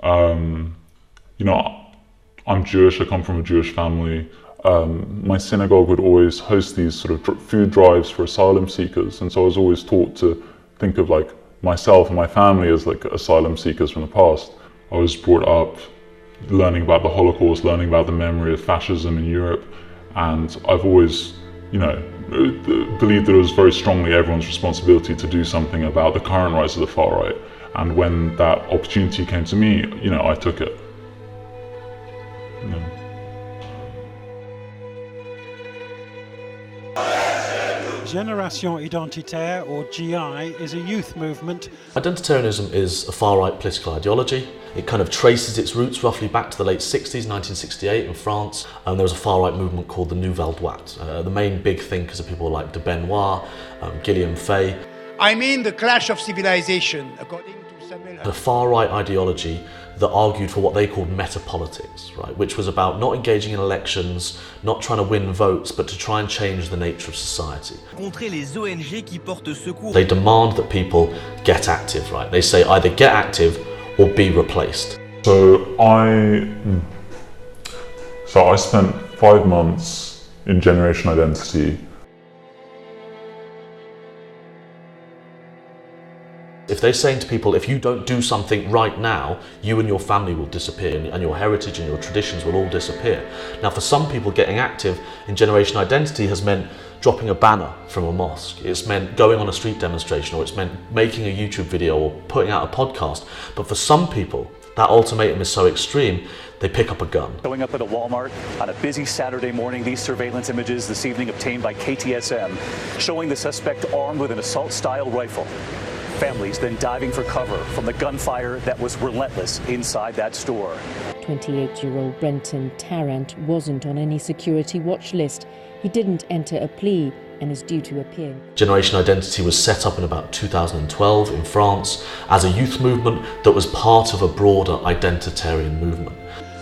You know, I'm Jewish, I come from a Jewish family. My synagogue would always host these sort of food drives for asylum seekers, and so I was always taught to think of like myself and my family as like asylum seekers from the past. I was brought up learning about the Holocaust, learning about the memory of fascism in Europe, and I've always, you know, believed that it was very strongly everyone's responsibility to do something about the current rise of the far right. And when that opportunity came to me, you know, I took it. Génération Identitaire, or GI, is a youth movement. Identitarianism is a far-right political ideology. It kind of traces its roots roughly back to the late 60s, 1968 in France, and there was a far-right movement called the Nouvelle Droite. The main big thinkers are people like de Benoit, Gilliam Fay. I mean the clash of civilization, according to Samuel. The far-right ideology that argued for what they called metapolitics, right, which was about not engaging in elections, not trying to win votes, but to try and change the nature of society. They demand that people get active, right? They say either get active or be replaced. So I spent 5 months in Generation Identity. If they're saying to people, if you don't do something right now, you and your family will disappear, and your heritage and your traditions will all disappear. Now, for some people, getting active in Generation Identity has meant dropping a banner from a mosque. It's meant going on a street demonstration, or it's meant making a YouTube video or putting out a podcast. But for some people, that ultimatum is so extreme, they pick up a gun. Showing up at a Walmart on a busy Saturday morning, these surveillance images this evening obtained by KTSM showing the suspect armed with an assault-style rifle. Families then diving for cover from the gunfire that was relentless inside that store. 28-year-old Brenton Tarrant wasn't on any security watch list. He didn't enter a plea and is due to appear. Generation Identity was set up in about 2012 in France as a youth movement that was part of a broader identitarian movement.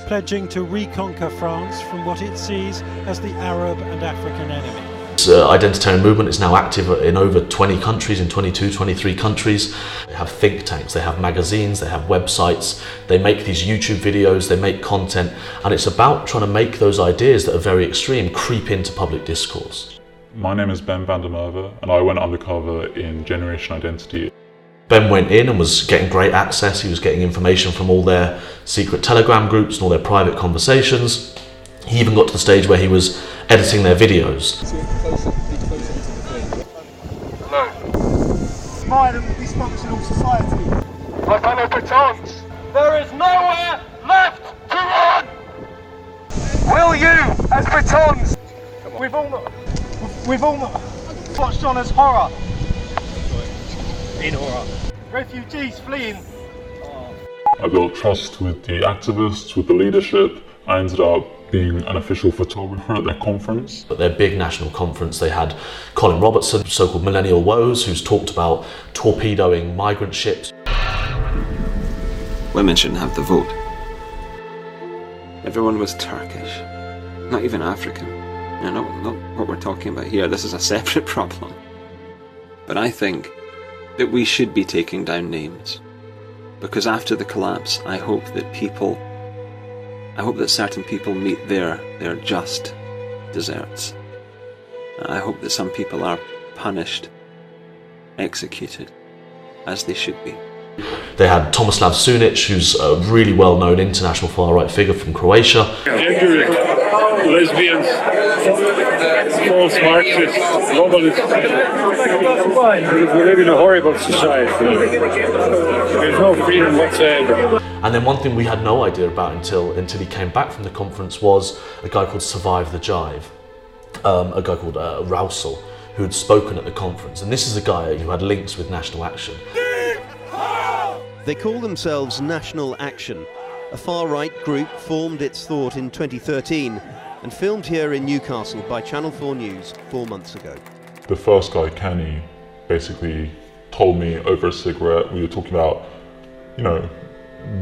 Pledging to reconquer France from what it sees as the Arab and African enemy. This identitarian movement is now active in over 20 countries, in 22, 23 countries. They have think tanks, they have magazines, they have websites, they make these YouTube videos, they make content, and it's about trying to make those ideas that are very extreme creep into public discourse. My name is Ben van der Merwe, and I went undercover in Generation Identity. Ben went in and was getting great access. He was getting information from all their secret Telegram groups and all their private conversations. He even got to the stage where he was editing their videos. Hello. Violent, dysfunctional society. My fellow Britons, there is nowhere left to run! Will you, as Britons, We've all not watched on as horror. In horror. Refugees fleeing. I built trust with the activists, with the leadership. I ended up being an official photographer at their conference. At their big national conference, they had Colin Robertson, so-called Millennial Woes, who's talked about torpedoing migrant ships. Women shouldn't have the vote. Everyone was Turkish, not even African. You know, not what we're talking about here. This is a separate problem. But I think that we should be taking down names, because after the collapse, I hope that certain people meet their just deserts. I hope that some people are punished, executed, as they should be. They had Tomislav Sunic, who's a really well-known international far-right figure from Croatia. Injury, lesbians, false Marxists, globalists. We live in a horrible society. There's no freedom whatsoever. And then one thing we had no idea about until he came back from the conference was a guy called Survive the Jive, a guy called Rousel, who had spoken at the conference. And this is a guy who had links with National Action. They call themselves National Action. A far-right group formed its thought in 2013 and filmed here in Newcastle by Channel 4 News 4 months ago. The first guy, Kenny, basically told me over a cigarette, we were talking about, you know,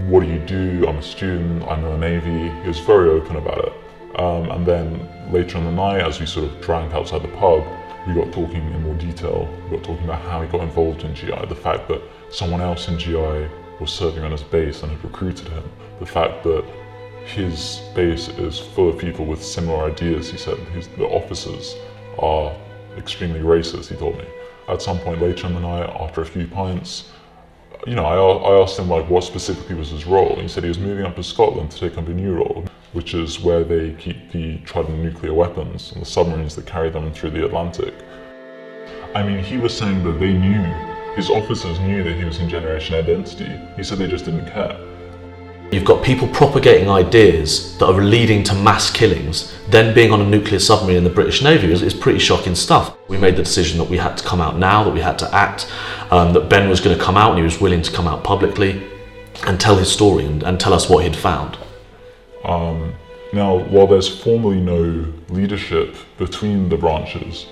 what do you do? I'm a student, I'm in the Navy. He was very open about it. And then later in the night, as we sort of drank outside the pub, we got talking in more detail. We got talking about how he got involved in GI, the fact that someone else in GI was serving on his base and had recruited him. The fact that his base is full of people with similar ideas, he said. The officers are extremely racist, he told me. At some point later in the night, after a few pints, I asked him what specifically was his role. And he said he was moving up to Scotland to take up a new role, which is where they keep the Trident nuclear weapons and the submarines that carry them through the Atlantic. I mean, he was saying that they knew, his officers knew that he was in Generation Identity. He said they just didn't care. You've got people propagating ideas that are leading to mass killings, then being on a nuclear submarine in the British Navy is pretty shocking stuff. We made the decision that we had to come out now, that we had to act, that Ben was going to come out and he was willing to come out publicly and tell his story and tell us what he'd found. Now, while there's formally no leadership between the branches,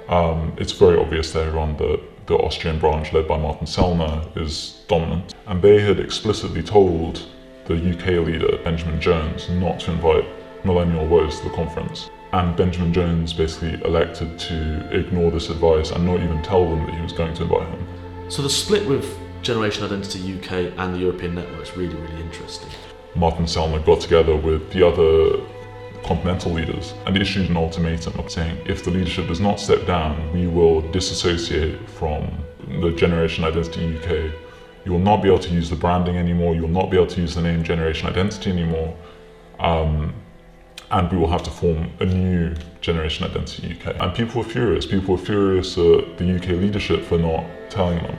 it's very obvious to everyone that the Austrian branch led by Martin Sellner is dominant. And they had explicitly told the UK leader, Benjamin Jones, not to invite Millennial Woes to the conference. And Benjamin Jones basically elected to ignore this advice and not even tell them that he was going to invite him. So the split with Generation Identity UK and the European Network is really, really interesting. Martin Sellner got together with the other continental leaders and issued an ultimatum saying, if the leadership does not step down, we will disassociate from the Generation Identity UK. You will not be able to use the branding anymore, you will not be able to use the name Generation Identity anymore, and we will have to form a new Generation Identity UK. And people were furious at the UK leadership for not telling them.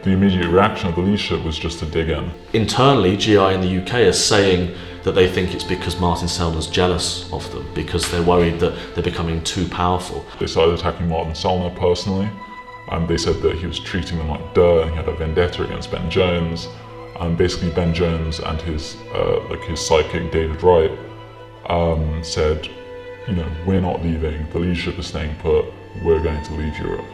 The immediate reaction of the leadership was just to dig in. Internally, GI in the UK is saying that they think it's because Martin Sellner's jealous of them, because they're worried that they're becoming too powerful. They started attacking Martin Sellner personally, and they said that he was treating them like dirt and he had a vendetta against Ben Jones. And basically Ben Jones and his sidekick David Wright said, we're not leaving, the leadership is staying put, we're going to leave Europe.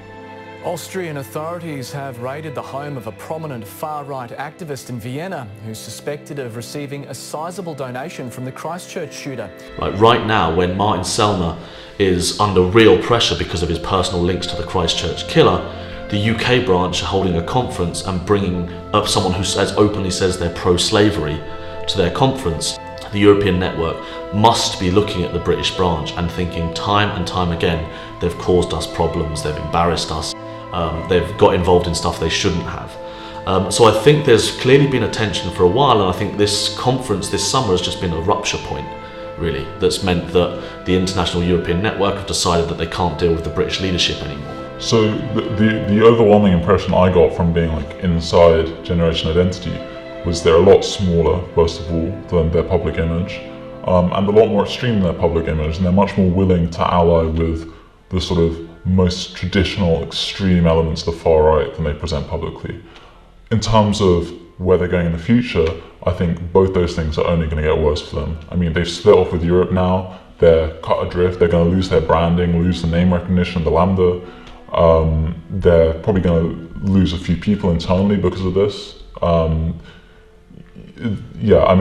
Austrian authorities have raided the home of a prominent far-right activist in Vienna who's suspected of receiving a sizable donation from the Christchurch shooter. Right now, when Martin Sellner is under real pressure because of his personal links to the Christchurch killer, the UK branch are holding a conference and bringing up someone who openly says they're pro-slavery to their conference. The European Network must be looking at the British branch and thinking time and time again, they've caused us problems, they've embarrassed us, they've got involved in stuff they shouldn't have. So I think there's clearly been a tension for a while, and I think this conference this summer has just been a rupture point, really, that's meant that the International European Network have decided that they can't deal with the British leadership anymore. So the overwhelming impression I got from being inside Generation Identity was they're a lot smaller, first of all, than their public image, and a lot more extreme in their public image, and they're much more willing to ally with the sort of most traditional extreme elements of the far right than they present publicly. In terms of where they're going in the future, I think both those things are only going to get worse for them. I mean, they've split off with Europe now, they're cut adrift, they're going to lose their branding, lose the name recognition, the Lambda. They're probably going to lose a few people internally because of this.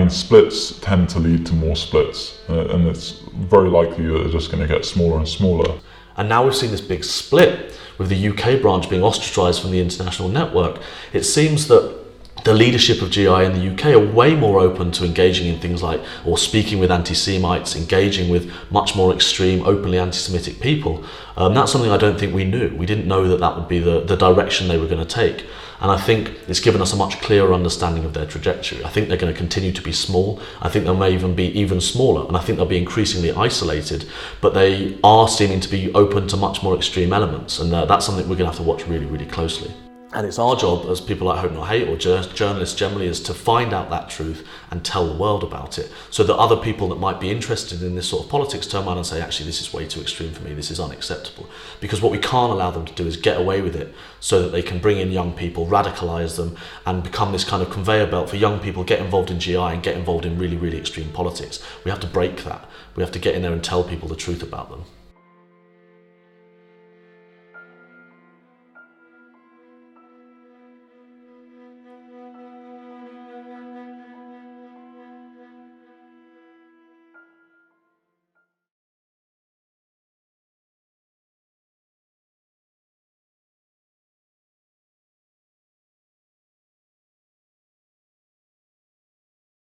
Splits tend to lead to more splits, and it's very likely that they're just going to get smaller and smaller. And now we've seen this big split with the UK branch being ostracised from the international network. It seems that the leadership of GI in the UK are way more open to engaging in things like, or speaking with anti-Semites, engaging with much more extreme, openly anti-Semitic people. That's something I don't think we knew. We didn't know that would be the direction they were going to take. And I think it's given us a much clearer understanding of their trajectory. I think they're going to continue to be small. I think they may even be even smaller, and I think they'll be increasingly isolated, but they are seeming to be open to much more extreme elements, and that's something we're going to have to watch really, really closely. And it's our job as people like Hope Not Hate, or journalists generally, is to find out that truth and tell the world about it, so that other people that might be interested in this sort of politics turn around and say, actually, this is way too extreme for me, this is unacceptable. Because what we can't allow them to do is get away with it, so that they can bring in young people, radicalise them, and become this kind of conveyor belt for young people, get involved in GI and get involved in really, really extreme politics. We have to break that. We have to get in there and tell people the truth about them.